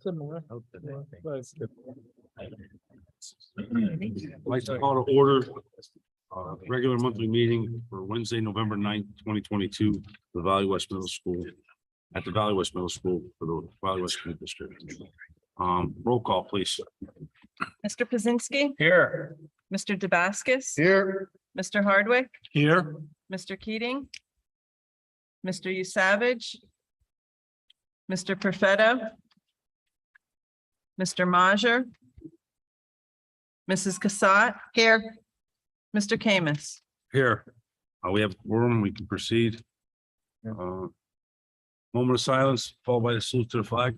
Similar. I'd like to call to order regular monthly meeting for Wednesday, November 9th, 2022, the Valley West Middle School, at the Valley West Middle School for the Valley West School District. Roll call, please. Mr. Pazinski, Here. Mr. Dabaskis, Here. Mr. Hardwick, Here. Mr. Keating, Mr. Usavage, Mr. Perfetto, Mr. Majer, Mrs. Cassatt. Here. Mr. Kamis. Here, we have room, we can proceed. Moment of silence, followed by the salute to the flag.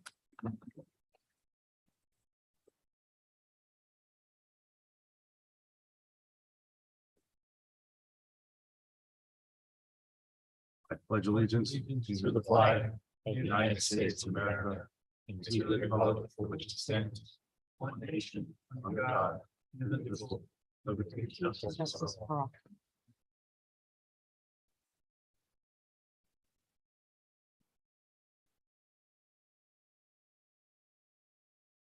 I pledge allegiance To the flag of the United States of America and to the republic for which it stands, one nation, under God, indivisible, with liberty and justice for all.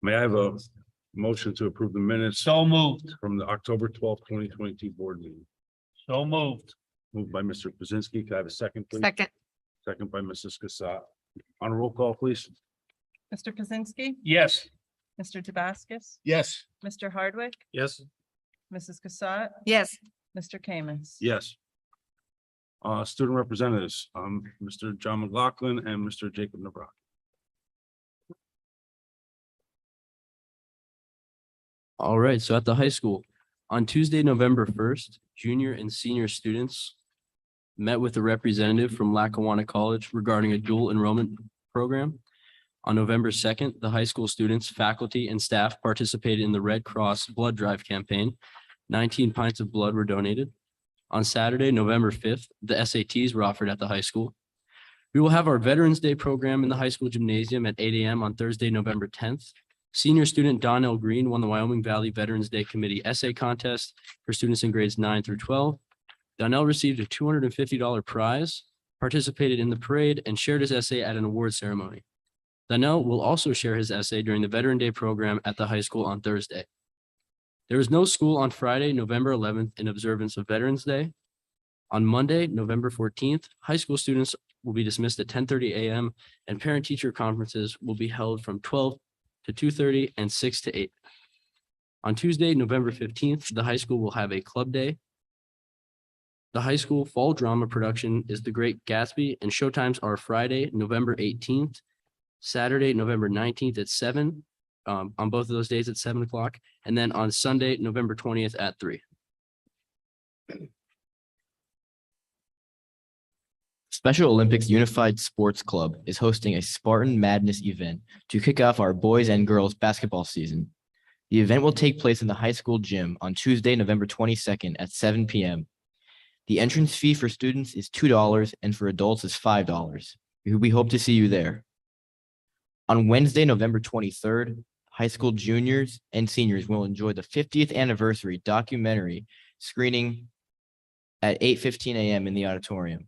May I have a motion to approve the minutes So moved. from the October 12th, 2022 board meeting? So moved. Moved by Mr. Pazinski. Can I have a second, please? Second. Second by Mrs. Cassatt. On a roll call, please. Mr. Pazinski, Yes. Mr. Dabaskis, Yes. Mr. Hardwick, Yes. Mrs. Cassatt, Yes, Mr. Kamis. Yes. Student representatives, Mr. John McLaughlin and Mr. Jacob Nabrock. All right, so at the high school, on Tuesday, November 1st, junior and senior students met with a representative from Lackawanna College regarding a dual enrollment program. On November 2nd, the high school students, faculty, and staff participated in the Red Cross Blood Drive campaign. 19 pints of blood were donated. On Saturday, November 5th, the SATs were offered at the high school. We will have our Veterans Day program in the high school gymnasium at 8 a.m. on Thursday, November 10th. Senior student Donnell Green won the Wyoming Valley Veterans Day Committee essay contest for students in grades 9 through 12. Donnell received a $250 prize, participated in the parade, and shared his essay at an award ceremony. Donnell will also share his essay during the Veteran Day program at the high school on Thursday. There is no school on Friday, November 11th, in observance of Veterans Day. On Monday, November 14th, high school students will be dismissed at 10:30 a.m. and parent-teacher conferences will be held from 12 to 2:30 and 6 to 8. On Tuesday, November 15th, the high school will have a club day. The high school fall drama production is The Great Gatsby, and showtimes are Friday, November 18th, Saturday, November 19th at 7, on both of those days at 7 o'clock, and then on Sunday, November 20th at 3. Special Olympics Unified Sports Club is hosting a Spartan Madness event to kick off our boys and girls basketball season. The event will take place in the high school gym on Tuesday, November 22nd at 7 p.m. The entrance fee for students is $2 and for adults is $5. We hope to see you there. On Wednesday, November 23rd, high school juniors and seniors will enjoy the 50th anniversary documentary screening at 8:15 a.m. in the auditorium.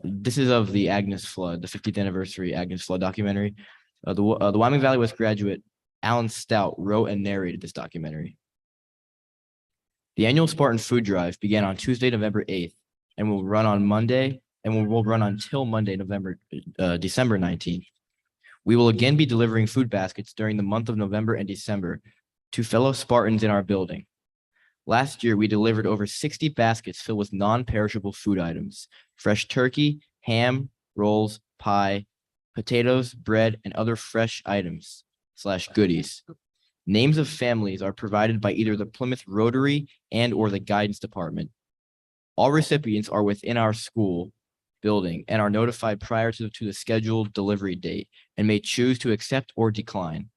This is of the Agnes Flood, the 50th anniversary Agnes Flood documentary. The Wyoming Valley West graduate Alan Stout wrote and narrated this documentary. The annual Spartan Food Drive began on Tuesday, November 8th, and will run on Monday, and will run until Monday, December 19th. We will again be delivering food baskets during the month of November and December to fellow Spartans in our building. Last year, we delivered over 60 baskets filled with non-perishable food items, fresh turkey, ham, rolls, pie, potatoes, bread, and other fresh items / goodies. Names of families are provided by either the Plymouth Rotary or the Guidance Department. All recipients are within our school building and are notified prior to the scheduled delivery date and may choose to accept or decline.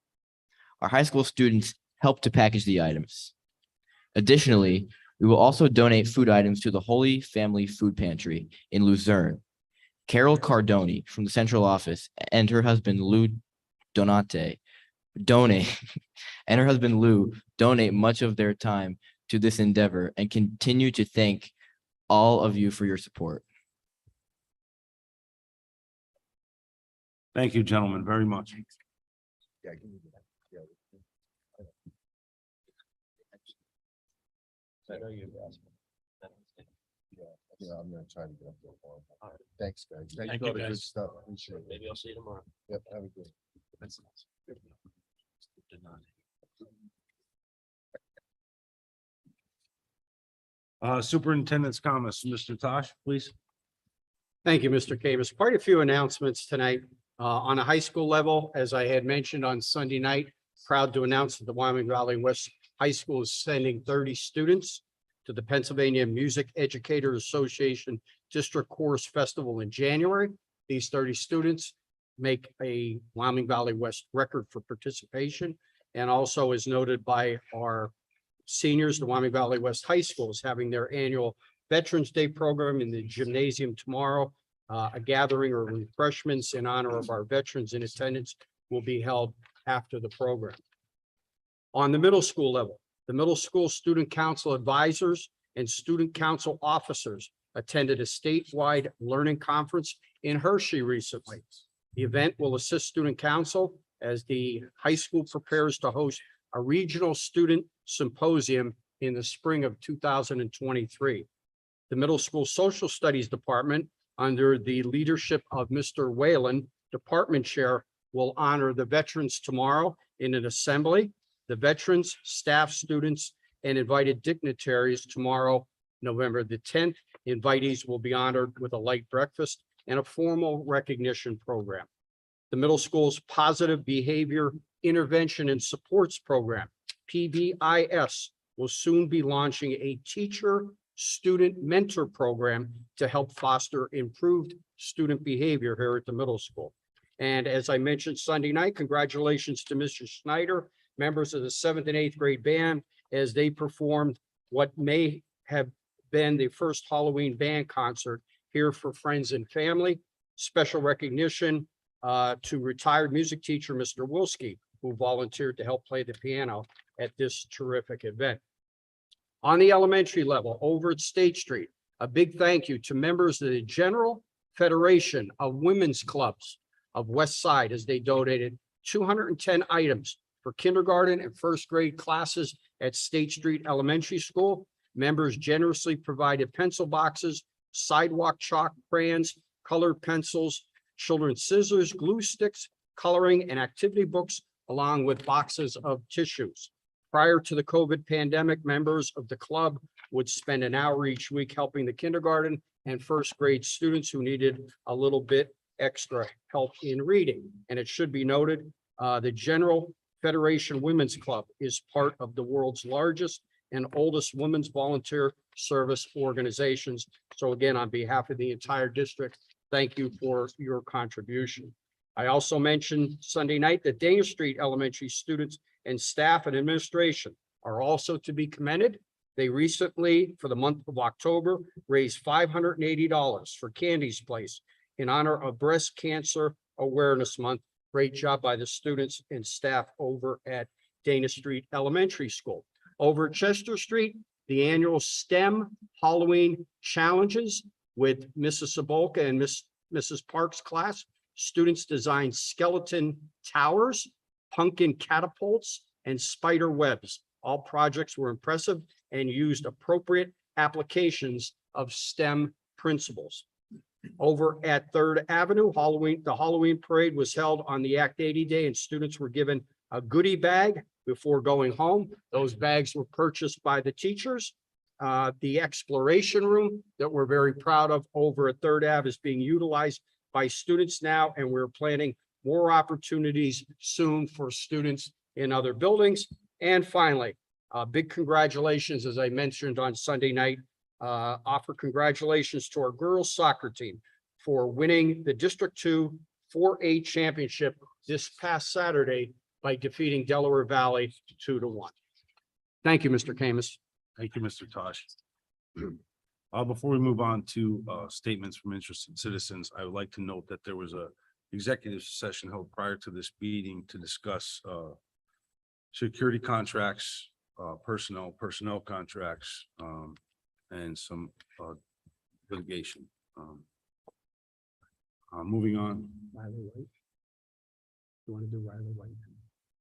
Our high school students help to package the items. Additionally, we will also donate food items to the Holy Family Food Pantry in Luzerne. Carol Cardoni from the central office and her husband Lou donate much of their time to this endeavor and continue to thank all of you for your support. Thank you, gentlemen, very much. Yeah, give me that. Yeah. I know you asked. Yeah, I'm gonna try to get up there. Thanks, guys. Thank Thank you you, for the good guys. stuff. Appreciate it. Maybe I'll see you tomorrow. Yep, have a good. Superintendent's comments, Mr. Tosh, please. Thank you, Mr. Kamis. Quite a few announcements tonight. On a high school level, as I had mentioned on Sunday night, proud to announce that the Wyoming Valley West High School is sending 30 students to the Pennsylvania Music Educators Association District Chorus Festival in January. These 30 students make a Wyoming Valley West record for participation. And also, as noted by our seniors, the Wyoming Valley West High School is having their annual Veterans Day program in the gymnasium tomorrow. A gathering or refreshments in honor of our veterans in attendance will be held after the program. On the middle school level, the middle school student council advisors and student council officers attended a statewide learning conference in Hershey recently. The event will assist student council as the high school prepares to host a regional student symposium in the spring of 2023. The middle school social studies department, under the leadership of Mr. Whalen, department chair, will honor the veterans tomorrow in an assembly. The veterans, staff, students, and invited dignitaries tomorrow, November the 10th. Invitees will be honored with a light breakfast and a formal recognition program. The middle school's positive behavior intervention and supports program, PBIS, will soon be launching a teacher-student mentor program to help foster improved student behavior here at the middle school. And as I mentioned Sunday night, congratulations to Mr. Schneider, members of the 7th and 8th grade band, as they performed what may have been the first Halloween band concert here for friends and family. Special recognition to retired music teacher, Mr. Wilski, who volunteered to help play the piano at this terrific event. On the elementary level, over at State Street, a big thank you to members of the General Federation of Women's Clubs of West Side as they donated 210 items for kindergarten and first grade classes at State Street Elementary School. Members generously provided pencil boxes, sidewalk chalk, crayons, colored pencils, children's scissors, glue sticks, coloring, and activity books, along with boxes of tissues. Prior to the COVID pandemic, members of the club would spend an hour each week helping the kindergarten and first grade students who needed a little bit extra help in reading. And it should be noted, the General Federation Women's Club is part of the world's largest and oldest women's volunteer service organizations. So again, on behalf of the entire district, thank you for your contribution. I also mentioned Sunday night that Dana Street Elementary students and staff and administration are also to be commended. They recently, for the month of October, raised $580 for Candy's Place in honor of Breast Cancer Awareness Month. Great job by the students and staff over at Dana Street Elementary School. Over at Chester Street, the annual STEM Halloween challenges with Mrs. Sabolka and Mrs. Parks' class. Students designed skeleton towers, pumpkin catapults, and spider webs. All projects were impressive and used appropriate applications of STEM principles. Over at 3rd Avenue, the Halloween parade was held on the Act 80 day, and students were given a goodie bag before going home. Those bags were purchased by the teachers. The exploration room that we're very proud of over at 3rd Ave is being utilized by students now, and we're planning more opportunities soon for students in other buildings. And finally, big congratulations, as I mentioned on Sunday night, offer congratulations to our girls soccer team for winning the District 2 4A championship this past Saturday by defeating Delaware Valley 2-1. Thank you, Mr. Kamis. Thank you, Mr. Tosh. Before we move on to statements from interested citizens, I would like to note that there was a executive session held prior to this meeting to discuss security contracts, personnel contracts, and some litigation. Moving on. Riley White. You want to do Riley White?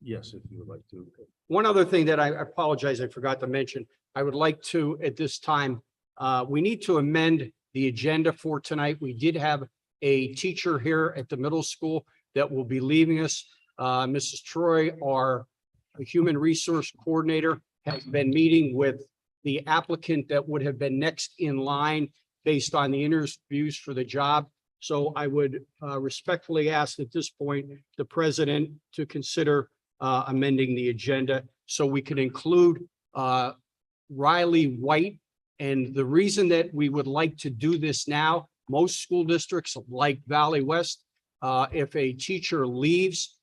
Yes, if you would like to. One other thing that I apologize, I forgot to mention, I would like to, at this time, we need to amend the agenda for tonight. We did have a teacher here at the middle school that will be leaving us. Mrs. Troy, our human resource coordinator, has been meeting with the applicant that would have been next in line based on the interviews for the job. So I would respectfully ask at this point, the president to consider amending the agenda so we can include Riley White. And the reason that we would like to do this now, most school districts like Valley West, if a teacher leaves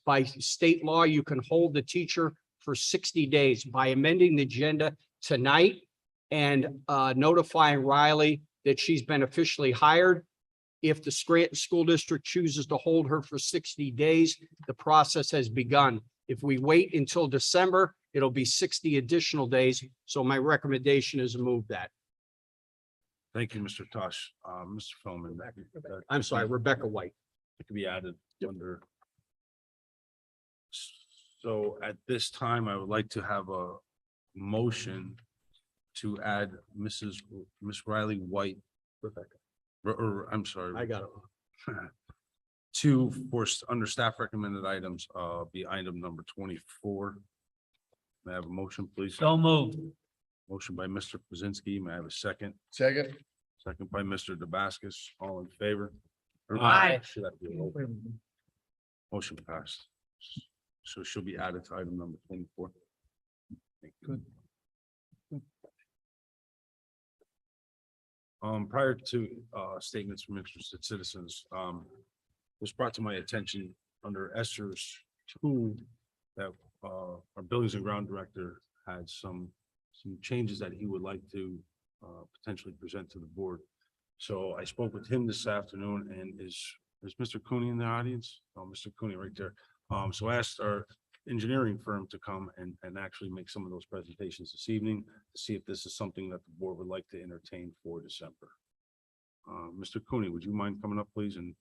by state law, you can hold the teacher for 60 days. By amending the agenda tonight and notifying Riley that she's been officially hired, if the Scranton School District chooses to hold her for 60 days, the process has begun. If we wait until December, it'll be 60 additional days. So my recommendation is to move that. Thank you, Mr. Tosh. Mr. Philman. I'm sorry, Rebecca White. It could be added under. So at this time, I would like to have a motion to add Miss Riley White. Rebecca. Or, I'm sorry. I got it. To, for, under staff recommended items, be item number 24. May I have a motion, please? So moved. Motion by Mr. Krasinski. May I have a second? Second. Second by Mr. Damascus. All in favor? Or Aye. should that be a roll? Motion passed. So she'll be added to item number 24. Good. Prior to statements from interested citizens, was brought to my attention under Esther's 2 that our buildings and ground director had some changes that he would like to potentially present to the board. So I spoke with him this afternoon, and is Mr. Cooney in the audience? Oh, Mr. Cooney right there. So I asked our engineering firm to come and actually make some of those presentations this evening to see if this is something that the board would like to entertain for December. Mr. Cooney, would you mind coming up, please, and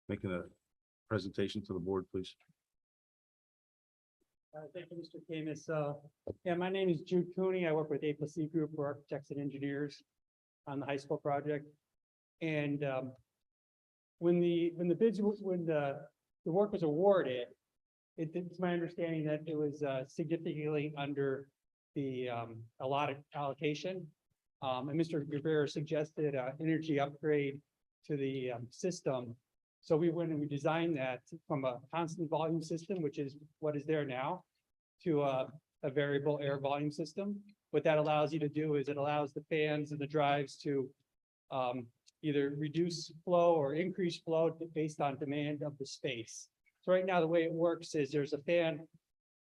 making a presentation to the board, please? Thank you, Mr. Camus. Yeah, my name is Jude Cooney. I work with A+C Group for Architects and Engineers on the high school project. And when the work was awarded, it's my understanding that it was significantly under the allotted allocation. And Mr. Rivera suggested energy upgrade to the system. So we went and we designed that from a constant volume system, which is what is there now, to a variable air volume system. What that allows you to do is it allows the fans and the drives to either reduce flow or increase flow based on demand of the space. So right now, the way it works is there's a fan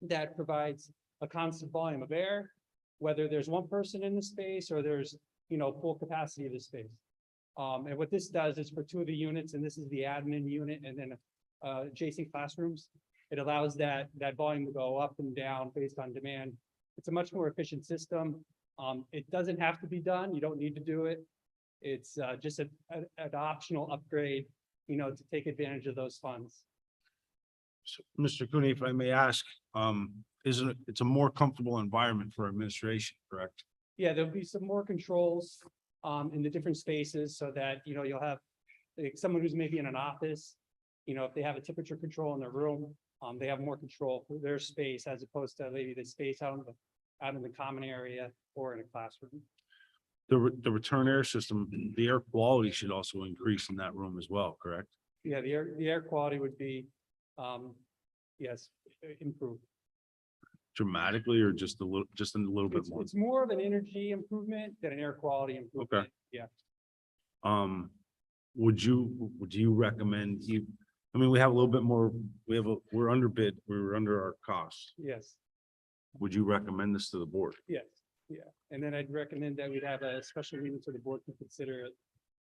that provides a constant volume of air, whether there's one person in the space or there's, full capacity of the space. And what this does is for 2 of the units, and this is the admin unit and then adjacent classrooms, it allows that volume to go up and down based on demand. It's a much more efficient system. It doesn't have to be done. You don't need to do it. It's just an optional upgrade, to take advantage of those funds. So, Mr. Cooney, if I may ask, it's a more comfortable environment for administration, correct? Yeah, there'll be some more controls in the different spaces so that, you'll have like someone who's maybe in an office, if they have a temperature control in their room, they have more control for their space as opposed to maybe the space out in the common area or in a classroom. The return air system, the air quality should also increase in that room as well, correct? Yeah, the air quality would be, yes, improved. Dramatically, or just a little bit more? It's more of an energy improvement than an air quality improvement. Okay. Yeah. Would you recommend we have a little bit more, we're under bid, we're under our costs. Yes. Would you recommend this to the board? Yes. Yeah. And then I'd recommend that we'd have a special meeting so the board can consider it.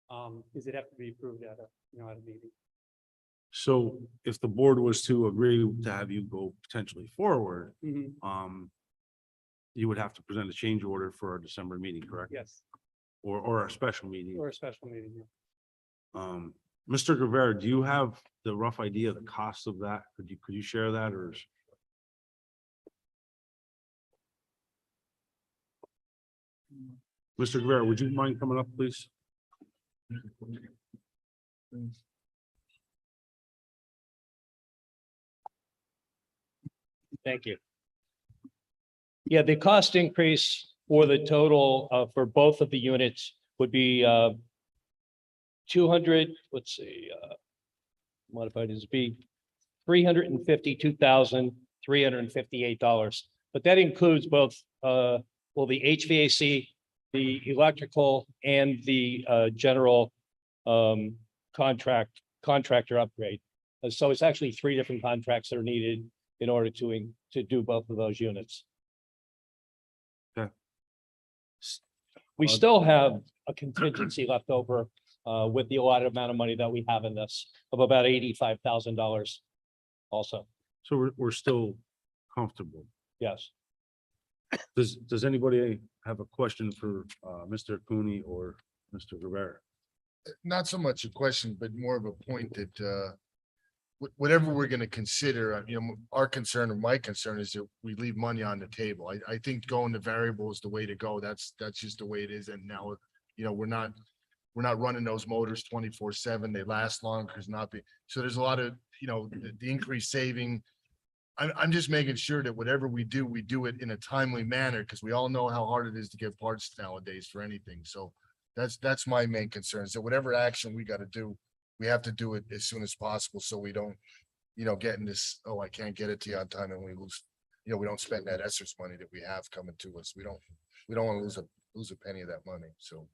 Because it'd have to be approved at a meeting. So if the board was to agree to have you go potentially forward, Mhm. you would have to present a change order for our December meeting, correct? Yes, Or our special meeting. or a special meeting. Yeah. Mr. Rivera, do you have the rough idea of the cost of that? Could you share that, or? Mr. Guerrero, would you mind coming up, please? Thank you. Yeah, the cost increase for the total for both of the units would be 200, let's see, modified is be $352,358. But that includes both the HVAC, the electrical, and the general contractor upgrade. So it's actually 3 different contracts that are needed in order to do both of those units. Okay. We still have a contingency left over with the allotted amount of money that we have in this of about $85,000 also. So we're still comfortable. Yes. Does anybody have a question for Mr. Cooney or Mr. Rivera? Not so much a question, but more of a point that whatever we're gonna consider, our concern or my concern is that we leave money on the table. I think going to variable is the way to go. That's just the way it is. And now, we're not running those motors 24/7. They last longer because so there's a lot of, the increased saving. I'm just making sure that whatever we do it in a timely manner, because we all know how hard it is to get parts nowadays for anything. So that's my main concern. So whatever action we got to do, we have to do it as soon as possible. So we don't, get in this, oh, I can't get it to you on time, and we lose, we don't spend that ESSER money that we have coming to us. We don't want to lose a penny of that money. So.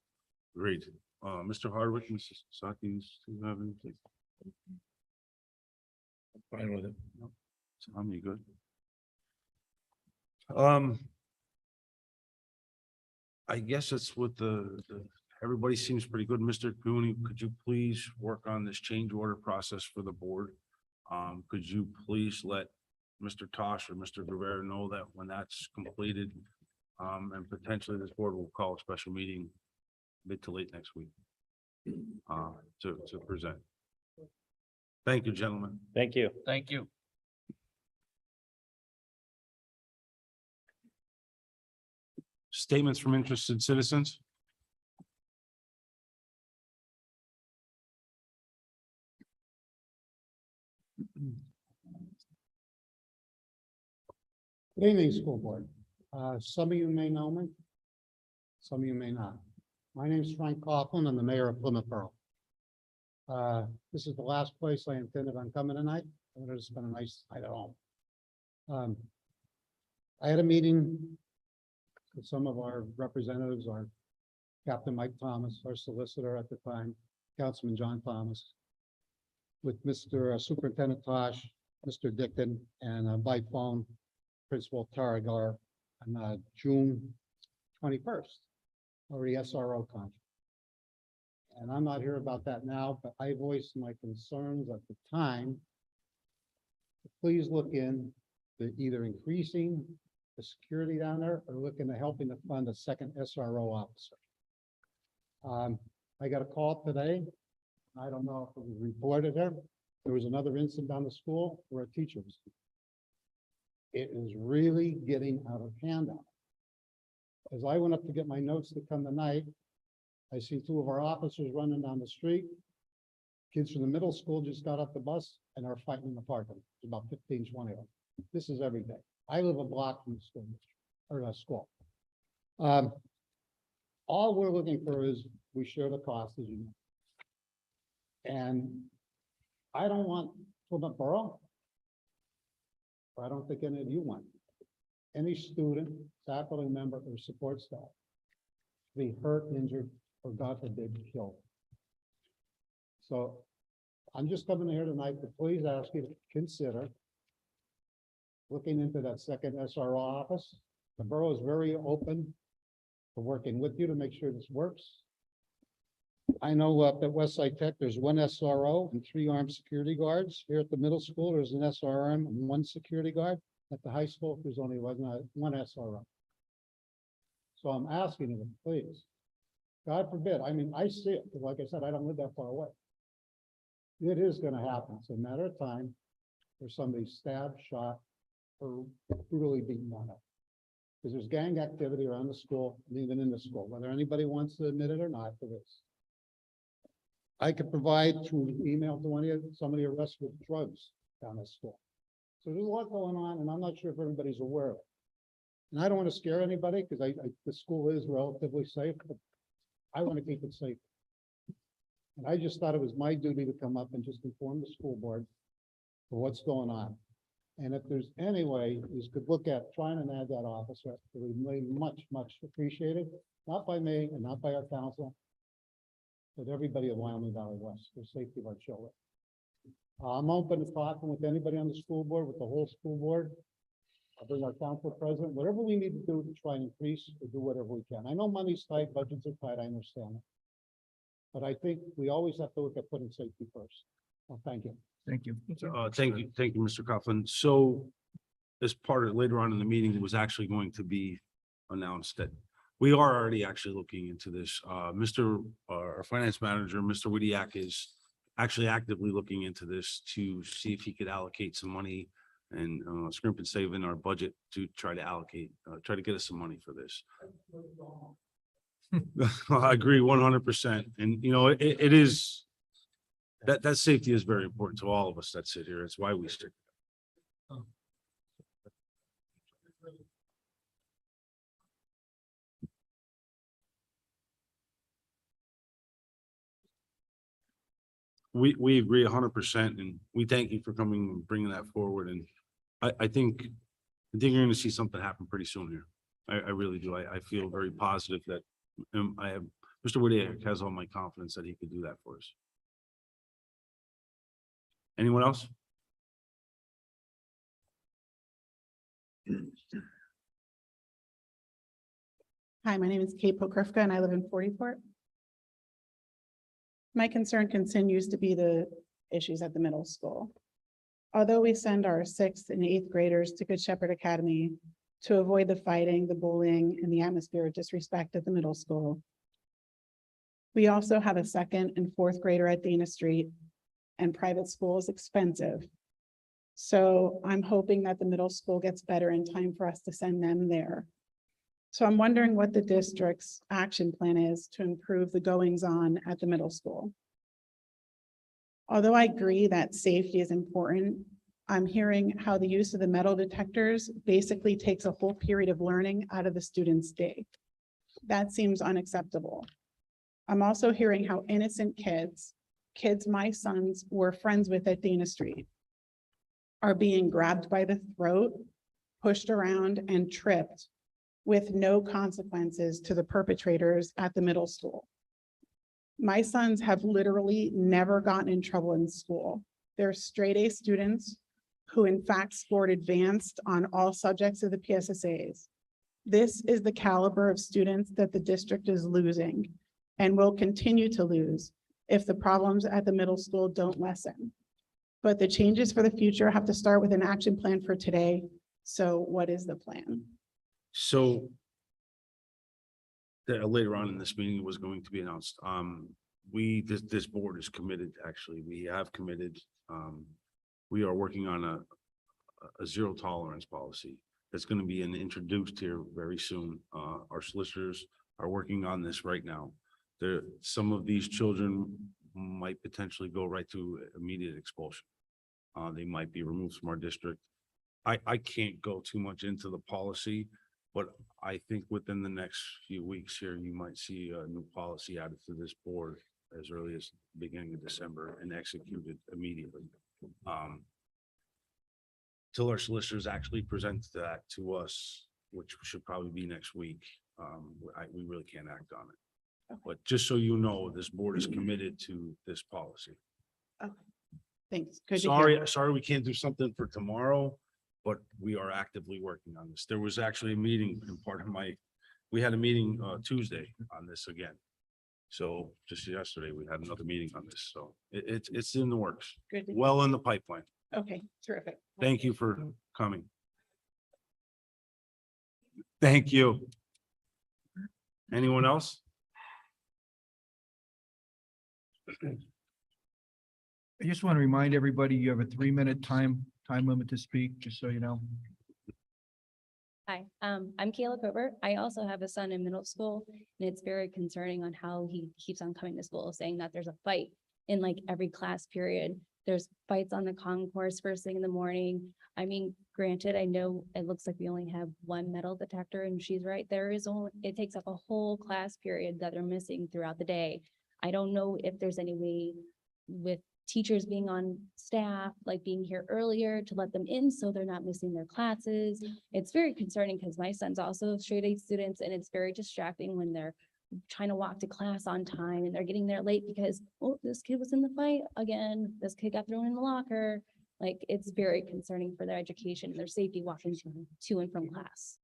Great. Mr. Hardwick, Mrs. Saki, do you have anything? Fine with it. Tom, you good? I guess it's with everybody seems pretty good. Mr. Cooney, could you please work on this change order process for the board? Could you please let Mr. Tosh or Mr. Rivera know that when that's completed, and potentially this board will call a special meeting mid to late next week, to present. Thank you, gentlemen. Thank you. Thank you. Statements from interested citizens. Good evening, school board. Some of you may know me. Some of you may not. My name is Frank Coughlin. I'm the mayor of Plymouth Borough. This is the last place I intended on coming tonight. I wanted to spend a nice night at home. I had a meeting with some of our representatives, our Captain Mike Thomas, our solicitor at the time, Councilman John Thomas, with Mr. Superintendent Tosh, Mr. Dickon, and by phone, Principal Taragar on June 21st, over the SRO contract. And I'm not here about that now, but I voiced my concerns at the time. Please look in to either increasing the security down there or looking to helping to fund a second SRO officer. I got a call today. I don't know if it was reported there. There was another incident down the school where a teacher was. It is really getting out of hand now. As I went up to get my notes to come tonight, I see 2 of our officers running down the street. Kids from the middle school just got off the bus and are fighting in the parking. There's about 15, 20 of them. This is every day. I live a block from the school, school. All we're looking for is we share the cost, as you know. And I don't want Plymouth Borough. I don't think any of you want any student, faculty member, or support staff to be hurt, injured, or God forbid, killed. So I'm just coming here tonight to please ask you to consider looking into that second SRO office. The borough is very open to working with you to make sure this works. I know up at Westside Tech, there's 1 SRO and 3 armed security guards. Here at the middle school, there's an SRM and 1 security guard. At the high school, there's only one SRO. So I'm asking you, please, God forbid, I mean, I see it, because like I said, I don't live that far away. It is gonna happen. It's a matter of time where somebody's stabbed, shot, or brutally beaten on it. Because there's gang activity around the school, and even in the school, whether anybody wants to admit it or not, there is. I could provide through email to somebody arrested with drugs down at school. So there's a lot going on, and I'm not sure if everybody's aware of it. And I don't want to scare anybody, because the school is relatively safe, but I want to keep it safe. And I just thought it was my duty to come up and just inform the school board of what's going on. And if there's any way you could look at trying to add that officer, it would be much, much appreciated, not by me and not by our council, but everybody at Wyoming Valley West, for the safety of our children. I'm open to talking with anybody on the school board, with the whole school board. I'll bring our council president, whatever we need to do to try and increase or do whatever we can. I know money's tight, budgets are tight, I understand it. But I think we always have to look at putting safety first. Well, thank you. Thank you. Thank you, Mr. Coughlin. So as part of later on in the meeting, it was actually going to be announced that we are already actually looking into this. Our finance manager, Mr. Widiak, is actually actively looking into this to see if he could allocate some money and scrimp and save in our budget to try to allocate, try to get us some money for this. I agree 100%. And you know, it is that safety is very important to all of us that sit here. It's why we stick. We agree 100%, and we thank you for coming and bringing that forward. And I think you're going to see something happen pretty soon here. I really do. I feel very positive that Mr. Whittier has all my confidence that he could do that for us. Anyone else? Hi, my name is Kate Pokrifka and I live in 40 My concern continues to be the issues at the middle school. Although we send our 6th and 8th graders to Good Shepherd Academy to avoid the fighting, the bullying, and the atmosphere of disrespect at the middle school, we also have a 2nd and 4th grader at Dana Street, and private school is expensive. So I'm hoping that the middle school gets better in time for us to send them there. So I'm wondering what the district's action plan is to improve the goings-on at the middle school. Although I agree that safety is important, I'm hearing how the use of the metal detectors basically takes a whole period of learning out of the student's day. That seems unacceptable. I'm also hearing how innocent kids my sons were friends with at Dana Street, are being grabbed by the throat, pushed around, and tripped with no consequences to the perpetrators at the middle school. My sons have literally never gotten in trouble in school. They're straight A students who in fact scored advanced on all subjects of the PSSAs. This is the caliber of students that the district is losing and will continue to lose if the problems at the middle school don't lessen. But the changes for the future have to start with an action plan for today. So what is the plan? So later on in this meeting, it was going to be announced. This board is committed, actually. We have committed. We are working on a zero tolerance policy that's going to be introduced here very soon. Our solicitors are working on this right now. Some of these children might potentially go right to immediate expulsion. They might be removed from our district. I can't go too much into the policy, but I think within the next few weeks here, you might see a new policy added to this board as early as the beginning of December and executed immediately. Till our solicitors actually present that to us, which should probably be next week, we really can't act on it. But just so you know, this board is committed to this policy. Okay, thanks. Good to hear. Sorry, we can't do something for tomorrow, but we are actively working on this. There was actually a meeting and we had a meeting Tuesday on this again. So just yesterday, we had another meeting on this. So it's in the works, Good to hear. well in the pipeline. Okay, terrific. Thank you for coming. Thank you. Anyone else? I just want to remind everybody, you have a 3-minute time limit to speak, just so you know. Hi, I'm Kayla Covert. I also have a son in middle school, and it's very concerning on how he keeps on coming to school, saying that there's a fight in like every class period. There's fights on the concourse first thing in the morning. I mean, granted, I know it looks like we only have one metal detector, and she's right. It takes up a whole class period that they're missing throughout the day. I don't know if there's any way with teachers being on staff, like being here earlier to let them in so they're not missing their classes. It's very concerning because my son's also a straight A student, and it's very distracting when they're trying to walk to class on time and they're getting there late because, oh, this kid was in the fight again. This kid got thrown in the locker. Like, it's very concerning for their education and their safety walking to and from class.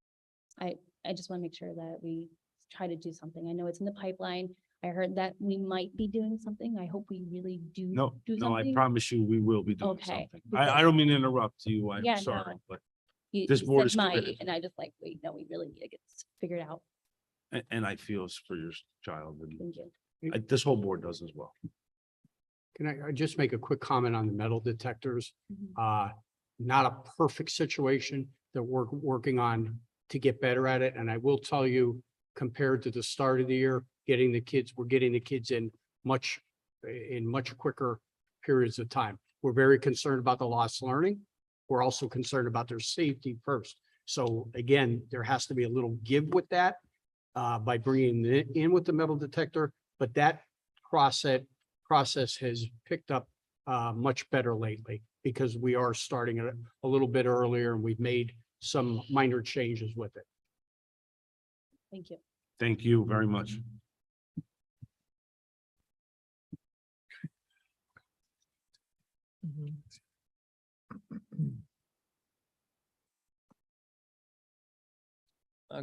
I just want to make sure that we try to do something. I know it's in the pipeline. I heard that we might be doing something. I hope we really do. No, do no, I something. promise you, we will be doing Okay, something. I don't mean to interrupt you. Yeah, I'm sorry, no. but, You this board said is might, committed. and I just like, wait, no, we really need to get this figured out. and I feel it's for your child, and Thank you. this whole board does as well. Can I just make a quick comment on the metal detectors? Mhm. Not a perfect situation that we're working on to get better at it. And I will tell you, compared to the start of the year, we're getting the kids in much quicker periods of time. We're very concerned about the lost learning. We're also concerned about their safety first. So again, there has to be a little give with that by bringing it in with the metal detector, but that process has picked up much better lately because we are starting it a little bit earlier and we've made some minor changes with it. Thank you. Thank you very much.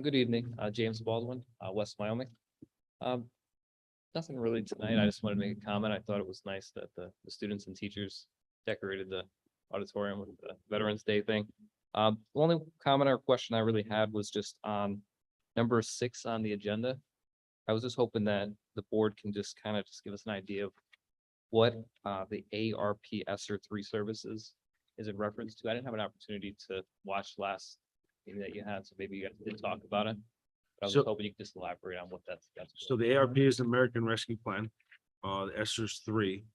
Good evening, James Baldwin, West Wyoming. Nothing really tonight. I just wanted to make a comment. I thought it was nice that the students and teachers decorated the auditorium with the Veterans Day thing. The only comment or question I really had was just on number 6 on the agenda. I was just hoping that the board can just kind of just give us an idea of what the ARP ESSER 3 services is in reference to. I didn't have an opportunity to watch last meeting that you had, so maybe you guys did talk about it. But I was So- hoping you could just elaborate on what that's. So the ARP is the American Rescue Plan. The ESSER's 3,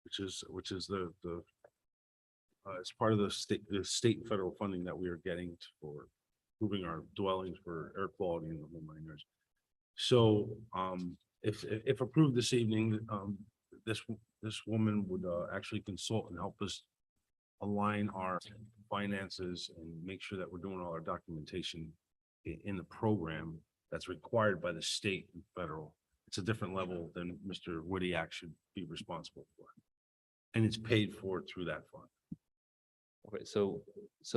which is the it's part of the state and federal funding that we are getting for improving our dwellings for air quality in the homeowners. So if approved this evening, this woman would actually consult and help us align our finances and make sure that we're doing all our documentation in the program that's required by the state and federal. It's a different level than Mr. Woodyak should be responsible for. And it's paid for through that fund. Okay, so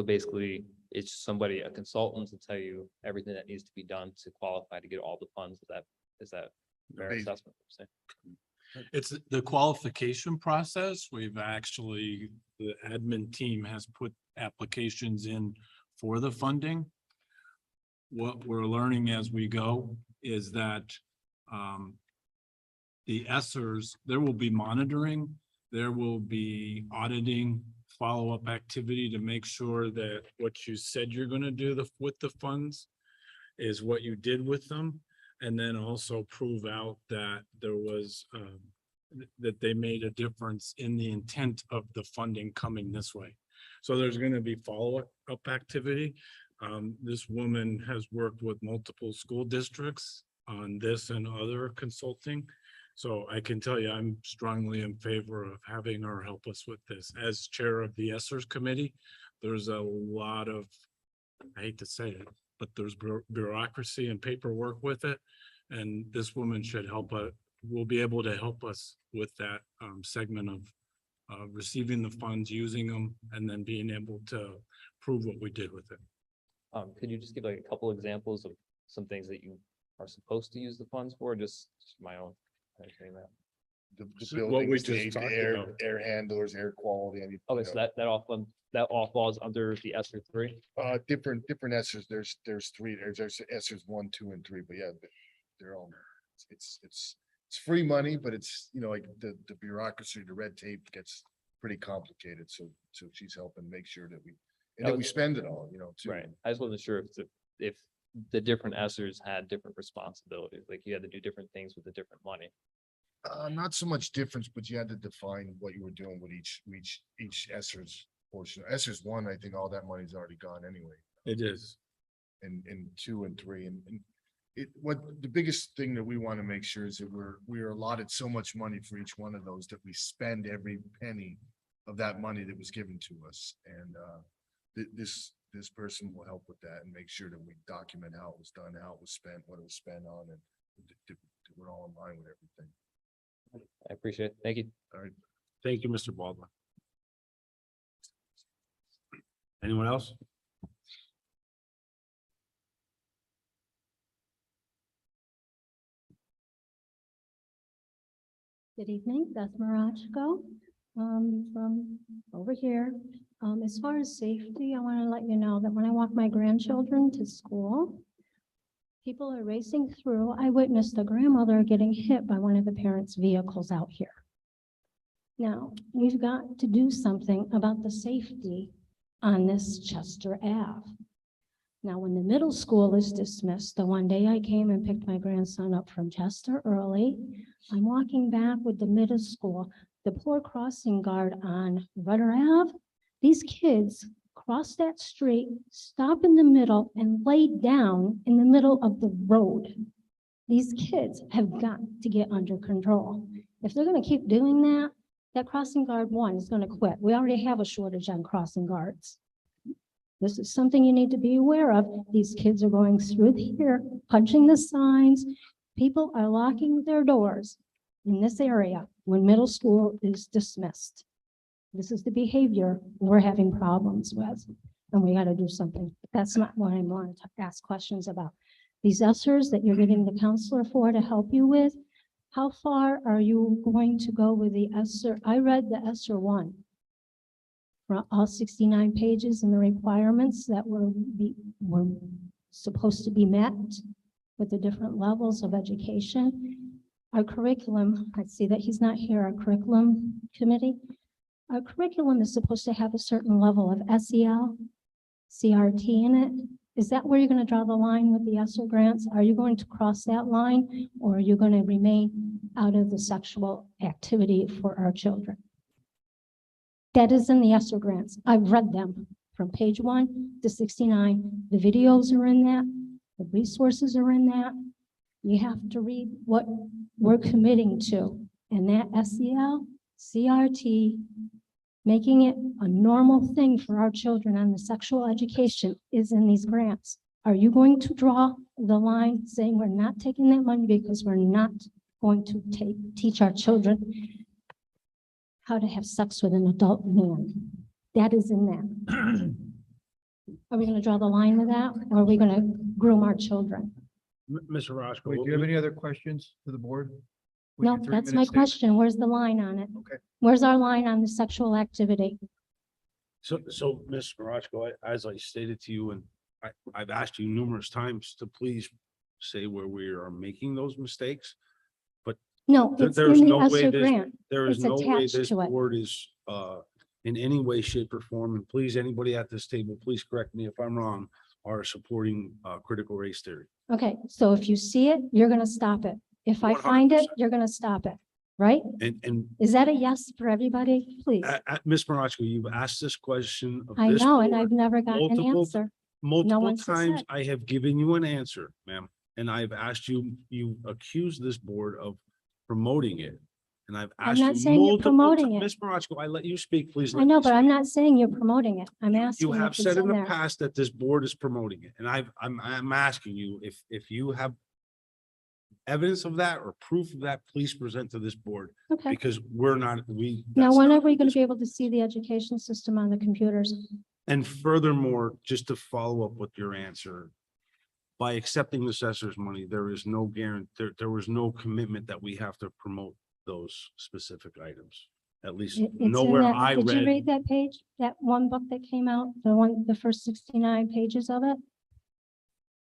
basically, it's somebody, a consultant to tell you everything that needs to be done to qualify to get all the funds. Is that fair Basi- assessment? It's the qualification process. We've actually, the admin team has put applications in for the funding. What we're learning as we go is that the ESSERs, there will be monitoring, there will be auditing, follow-up activity to make sure that what you said you're going to do with the funds is what you did with them. And then also prove out that there was that they made a difference in the intent of the funding coming this way. So there's going to be follow-up activity. This woman has worked with multiple school districts on this and other consulting. So I can tell you, I'm strongly in favor of having her help us with this. As chair of the ESSERS committee, there's a lot of, I hate to say it, but there's bureaucracy and paperwork with it. And this woman should help us, will be able to help us with that segment of receiving the funds, using them, and then being able to prove what we did with it. Could you just give like a couple examples of some things that you are supposed to use the funds for, just my own? understanding that? The So what we buildings, just talked about. air handlers, air quality. I mean, Okay, so that all falls under the ESSER 3. different ESSERs. There's 3. There's ESSERs 1, 2, and 3. But yeah, they're all. It's free money, but it's like the bureaucracy, the red tape gets pretty complicated. So she's helping make sure that we spend it all. Too. Right. I just wasn't sure if if the different ESSERs had different responsibilities, like you had to do different things with the different money. Not so much difference, but you had to define what you were doing with each ESSER's portion. ESSER's one, I think all that money's already gone anyway. It is. In 2 and 3 and what the biggest thing that we want to make sure is that we're allotted so much money for each one of those that we spend every penny of that money that was given to us. And this person will help with that and make sure that we document how it was done, how it was spent, what it was spent on, and that we're all in line with everything. I appreciate it. Thank you. All right. Thank you, Mr. Baldwin. Anyone else? Good evening, Beth Marachko, from over here. As far as safety, I want to let you know that when I walk my grandchildren to school, people are racing through. I witnessed a grandmother getting hit by one of the parents' vehicles out here. Now, we've got to do something about the safety on this Chester Ave. Now, when the middle school is dismissed, the one day I came and picked my grandson up from Chester early, I'm walking back with the middle school, the poor crossing guard on Rudder Ave. These kids cross that street, stop in the middle and lay down in the middle of the road. These kids have got to get under control. If they're going to keep doing that, that crossing guard one is going to quit. We already have a shortage on crossing guards. This is something you need to be aware of. These kids are going through here, punching the signs. People are locking their doors in this area when middle school is dismissed. This is the behavior we're having problems with, and we got to do something. That's not what I want to ask questions about. These ESSERs that you're getting the counselor for to help you with, how far are you going to go with the ESSER? I read the ESSER 1. For all 69 pages and the requirements that were supposed to be met with the different levels of education. Our curriculum, I see that he's not here, our curriculum committee. Our curriculum is supposed to have a certain level of SEL, CRT in it. Is that where you're going to draw the line with the ESSER grants? Are you going to cross that line, or are you going to remain out of the sexual activity for our children? That is in the ESSER grants. I've read them from page 1 to 69. The videos are in that. The resources are in that. You have to read what we're committing to. And that SEL, CRT, making it a normal thing for our children on the sexual education is in these grants. Are you going to draw the line saying we're not taking that money because we're not going to teach our children how to have sex with an adult man? That is in that. Are we going to draw the line with that, or are we going to groom our children? Mr. Roscoe. Wait, do you have any other questions for the board? With No, your 3 that's my minutes? question. Where's the line on it? Okay. Where's our line on the sexual activity? So, Ms. Marachko, as I stated to you, and I've asked you numerous times to please say where we are making those mistakes. No, There- it's there's in the no way ESSER this- grant. There is It's no way attached this to it. board is, in any way, shape or form, and please, anybody at this table, please correct me if I'm wrong, are supporting, critical race theory. Okay, so if you see it, you're going to stop it. If I find it, 100%. you're going to stop it, right? And, Is that a yes for everybody? Please. Ms. Marachko, you've asked this question of I this know, and board I've never gotten an multiple- answer. multiple one said times. that. I have given you an answer, ma'am, and I've asked you, you accused this board of promoting it. And I've I'm asked not you saying you're multiple promoting times. it. Ms. Marachko, I let you speak, please. I let know, me but I'm speak. not saying you're promoting it. I'm asking. You if have it's said in the there. past that this board is promoting it, and I'm asking you if you have evidence of that or proof of that, please present to this board, Okay. because we're not, Now, that's when not are we going this- to be able to see the education system on the computers? And furthermore, just to follow up with your answer, by accepting the assessor's money, there is no guarantee, there was no commitment that we have to promote those specific items. At least It's in nowhere that- I Did you read. read that page? That one book that came out, the first 69 pages of it?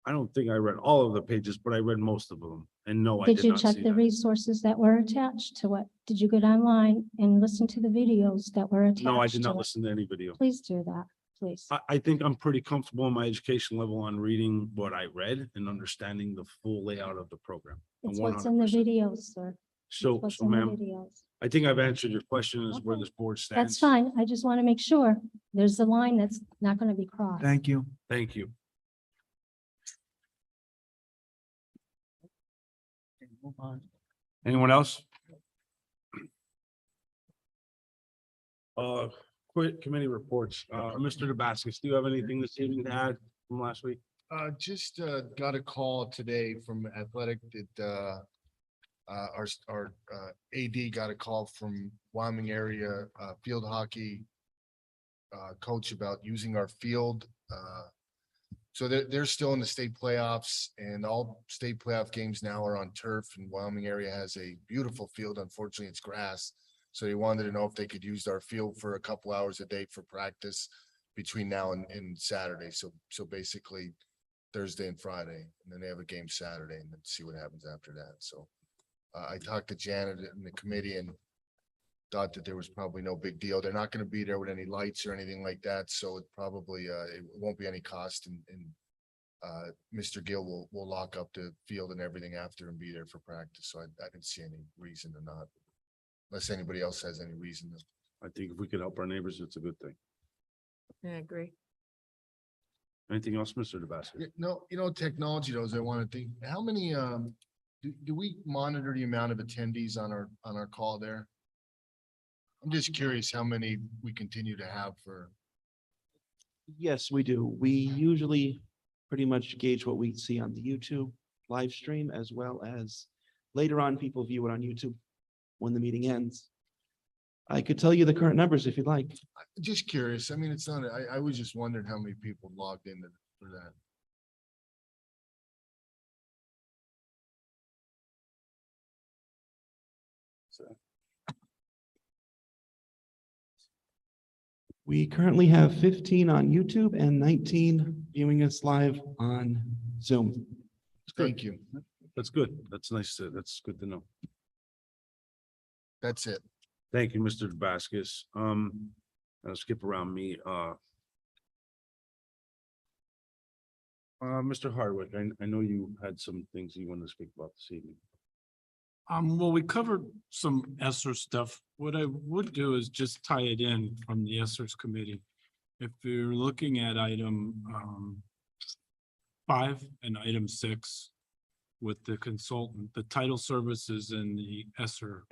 I don't think I read all of the pages, but I read most of them. And no, I Did did you not check see the that. resources that were attached to it? Did you get online and listen to the videos that were attached? No, I did to not it? listen to any video. Please do that. please. I think I'm pretty comfortable in my education level on reading what I read and understanding the full layout of the program. It's what's in the 100%. videos, sir. So, What's so in the ma'am, videos. I think I've answered your question is where Okay. this board stands. That's fine. I just want to make sure there's a line that's not going to be crossed. Thank you. Thank you. Move on. Anyone else? Quick committee reports. Mr. Dabaskis, do you have anything this evening to add from last week? Just got a call today from Athletic that our AD got a call from Wyoming area field hockey coach about using our field. So they're still in the state playoffs, and all state playoff games now are on turf, and Wyoming area has a beautiful field. Unfortunately, it's grass. So they wanted to know if they could use our field for a couple hours a day for practice between now and Saturday. So basically Thursday and Friday, and then they have a game Saturday, and then see what happens after that. So I talked to Janet and the committee and thought that there was probably no big deal. They're not going to be there with any lights or anything like that. So it probably it won't be any cost, and Mr. Gill will lock up the field and everything after and be there for practice. So I didn't see any reason to not, unless anybody else has any reason to. I think if we could help our neighbors, it's a good thing. I agree. Anything else, Mr. Dabaskis? No, technology knows, I want to think, how many, do we monitor the amount of attendees on our call there? I'm just curious how many we continue to have for, Yes, we do. We usually pretty much gauge what we see on the YouTube live stream, as well as later on, people view it on YouTube when the meeting ends. I could tell you the current numbers if you'd like. just curious. I mean, it's not, I was just wondering how many people logged in for that. We currently have 15 on YouTube and 19 viewing us live on Zoom. Thank you. That's good. That's nice. That's good to know. That's it. Thank you, Mr. Dabaskis. I'll skip around me. Mr. Hardwick, I know you had some things you wanted to speak about this evening. Well, we covered some ESSER stuff. What I would do is just tie it in from the ESSER's committee. If you're looking at item 5 and item 6 with the consultant, the title services and the ESSER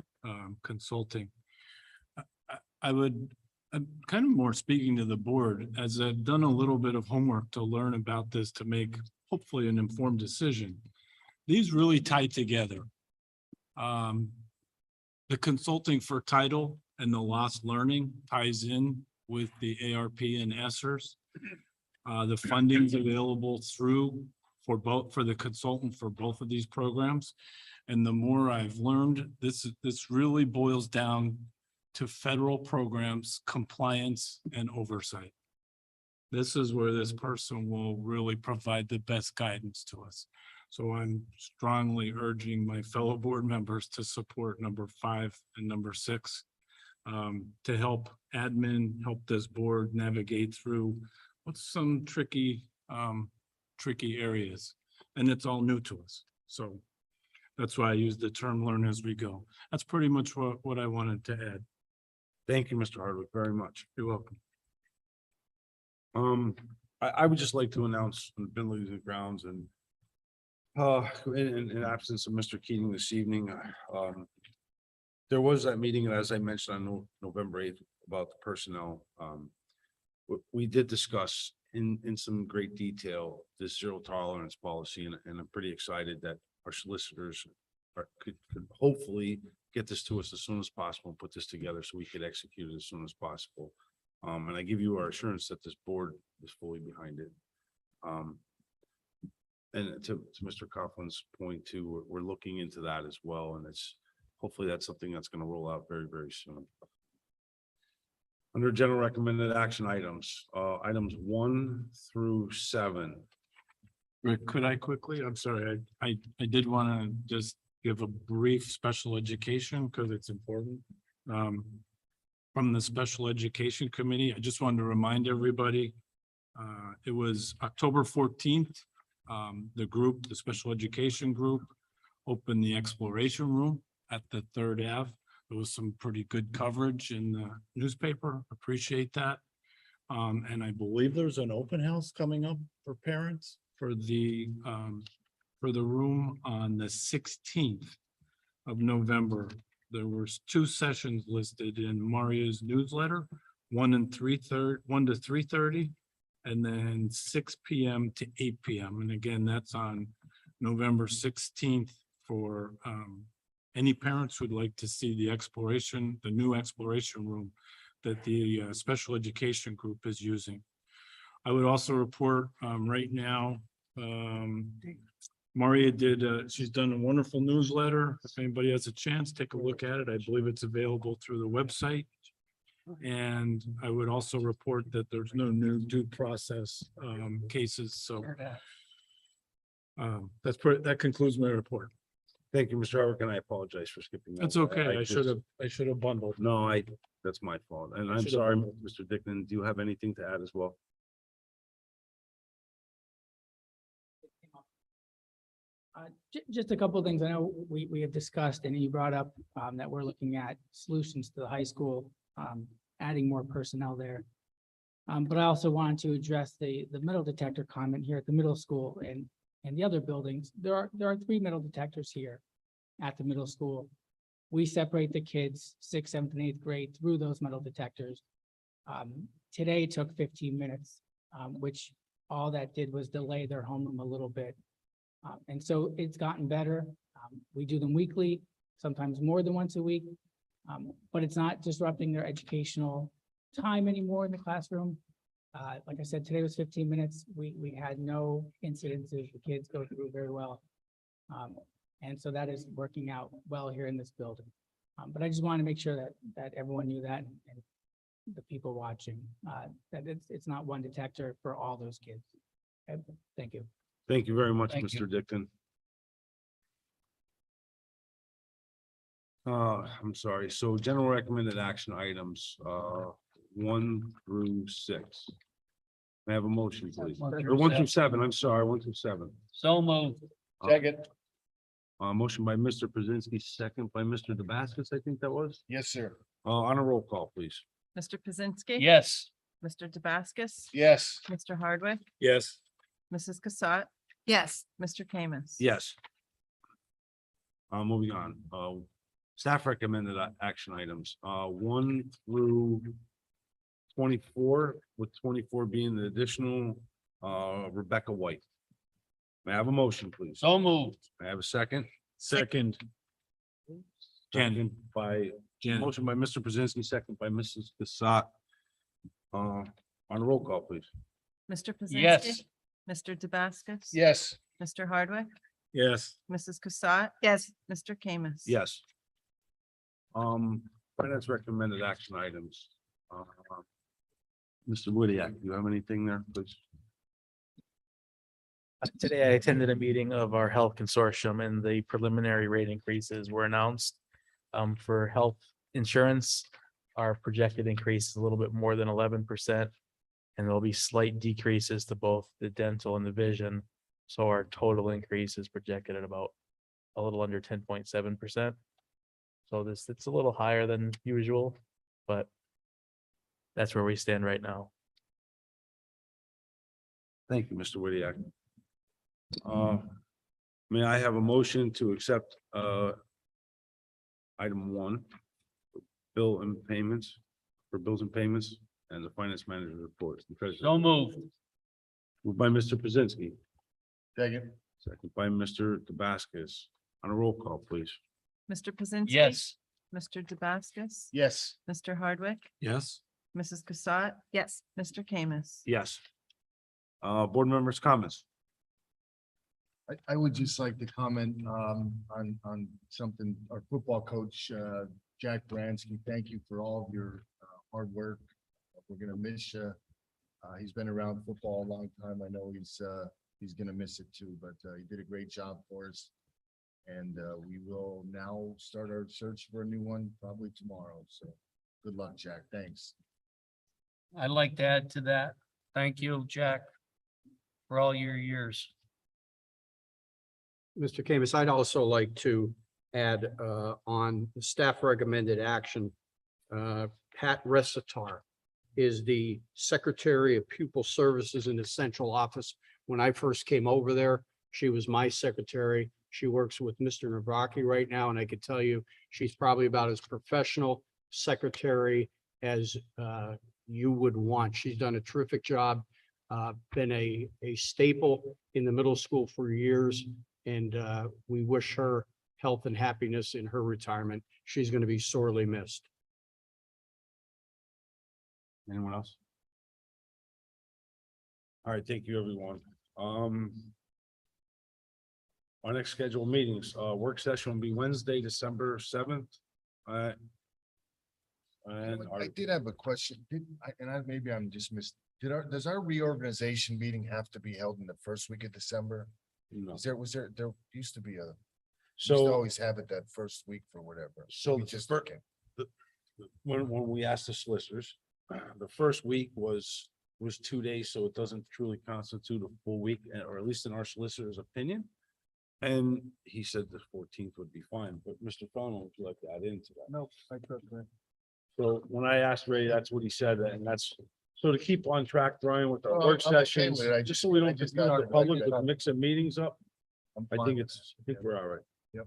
consulting. I'm kind of more speaking to the board, as I've done a little bit of homework to learn about this to make hopefully an informed decision. These really tie together. The consulting for title and the lost learning ties in with the ARP and ESSERS. The funding's available for the consultant for both of these programs. And the more I've learned, this really boils down to federal programs, compliance and oversight. This is where this person will really provide the best guidance to us. So I'm strongly urging my fellow board members to support number 5 and number 6 to help admin, help this board navigate through what's some tricky areas. And it's all new to us. So that's why I use the term learn as we go. That's pretty much what I wanted to add. Thank you, Mr. Hardwick, very much. You're welcome. I would just like to announce on Been Leaves and Grounds and in absence of Mr. Keating this evening, there was that meeting, as I mentioned on November 8th about the personnel. We did discuss in some great detail this zero tolerance policy, and I'm pretty excited that our solicitors could hopefully get this to us as soon as possible and put this together so we could execute it as soon as possible. And I give you our assurance that this board is fully behind it. And to Mr. Coughlin's point too, we're looking into that as well. And hopefully that's something that's going to roll out very, very soon. Under general recommended action items, items 1 through 7. Rick, could I quickly? I'm sorry. I did want to just give a brief special education because it's important. from the Special Education Committee. I just wanted to remind everybody, it was October 14th. The Special Education Group opened the Exploration Room at the Third Ave. There was some pretty good coverage in the newspaper. Appreciate that. And I believe there's an open house coming up for parents for the room on the 16th of November. There were 2 sessions listed in Maria's newsletter, 1 to 3:30, and then 6 p.m. to 8 p.m. And again, that's on November 16th for any parents who'd like to see the new exploration room that the Special Education Group is using. I would also report right now, Maria she's done a wonderful newsletter. If anybody has a chance, take a look at it. I believe it's available through the website. And I would also report that there's no new due process cases, so that concludes my report. Thank you, Mr. Howard, and I apologize for skipping. That's over. okay. I just- should have bundled. No, that's my fault. And I'm should've sorry, bundled. Mr. Dickon, do you have anything to add as well? Just a couple of things. I know we have discussed and you brought up that we're looking at solutions to the high school, adding more personnel there. But I also wanted to address the metal detector comment here at the middle school and the other buildings. There are 3 metal detectors here at the middle school. We separate the kids 6th, 7th, and 8th grade through those metal detectors. Today took 15 minutes, which all that did was delay their homeroom a little bit. And so it's gotten better. We do them weekly, sometimes more than once a week. But it's not disrupting their educational time anymore in the classroom. Like I said, today was 15 minutes. We had no incidences. The kids go through very well. And so that is working out well here in this building. But I just want to make sure that everyone knew that and the people watching, that it's not one detector for all those kids. Okay, thank you. Thank you very much, Thank you. Mr. Dickon. I'm sorry. So general recommended action items, 1 through 6. May I have a motion, please? Or 1 through 7, I'm sorry, 1 through 7. So moved. Second. Motion by Mr. Pazinski, second by Mr. Dabaskus, I think that was. Yes, sir. On a roll call, please. Mr. Pazinski? Yes. Mr. Dabaskus? Yes. Mr. Hardwick? Yes. Mrs. Cassatt? Yes. Mr. Kamis? Yes. Moving on, staff recommended action items, 1 through 24, with 24 being the additional, Rebecca White. May I have a motion, please? So moved. May I have a second? Second. Second by, Jen. motion by Mr. Brzezinski, second by Mrs. Cassatt. On a roll call, please. Mr. Pazinski? Yes. Mr. Dabaskus? Yes. Mr. Hardwick? Yes. Mrs. Cassatt? Yes. Mr. Kamis? Yes. Finance recommended action items. Mr. Woodyard, do you have anything there, please? Today, I attended a meeting of our health consortium and the preliminary rate increases were announced. For health insurance, our projected increase is a little bit more than 11%. And there'll be slight decreases to both the dental and the vision. So our total increase is projected at about a little under 10.7%. So it's a little higher than usual, but that's where we stand right now. Thank you, Mr. Woodyard. May I have a motion to accept item 1, bills and payments, and the finance manager report. So moved. Moved by Mr. Brzezinski, Second. second by Mr. Dabaskus. On a roll call, please. Mr. Pazinski? Yes. Mr. Dabaskus? Yes. Mr. Hardwick? Yes. Mrs. Cassatt? Yes. Mr. Kamis? Yes. Board members' comments. I would just like to comment on something, our football coach, Jack Bransky, thank you for all of your hard work. We're gonna miss you. He's been around football a long time. I know he's gonna miss it too, but he did a great job for us. And we will now start our search for a new one probably tomorrow. So Good luck, Jack. Thanks. I'd like to add to that. Thank you, Jack, for all your years. Mr. Camus, I'd also like to add on the staff recommended action. Pat Resitar is the Secretary of Pupil Services in the central office. When I first came over there, she was my secretary. She works with Mr. Navraki right now, and I could tell you, she's probably about as professional secretary as you would want. She's done a terrific job, been a staple in the middle school for years, and we wish her health and happiness in her retirement. She's going to be sorely missed. Anyone else? All right, thank you, everyone. Our next scheduled meetings, work session will be Wednesday, December 7th. And I did have a question. Maybe I'm just missed. Does our reorganization meeting have to be held in the first week of December? no. There used to be used to So, always have it that first week for whatever. so We the just, fir- okay. when we asked the solicitors, the first week was 2 days, so it doesn't truly constitute a full week, or at least in our solicitor's opinion. And he said the 14th would be fine, but Mr. Fallon, would you like to add into that? No, I could. So when I asked Ray, that's what he said, and that's, so to keep on track, Brian, with our Well, work I'm okay sessions, with it. just so we I don't just confuse got the it. public with mixing meetings up. I'm I fine think with it's, it. I think we're all right. Yep.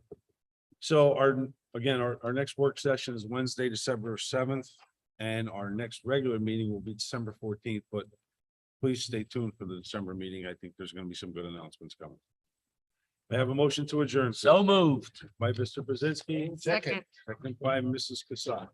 So our next work session is Wednesday, December 7th, and our next regular meeting will be December 14th, but please stay tuned for the December meeting. I think there's gonna be some good announcements coming. I have a motion to adjourn. So moved. By Mr. Brzezinski. Second. Second by Mrs. Casar.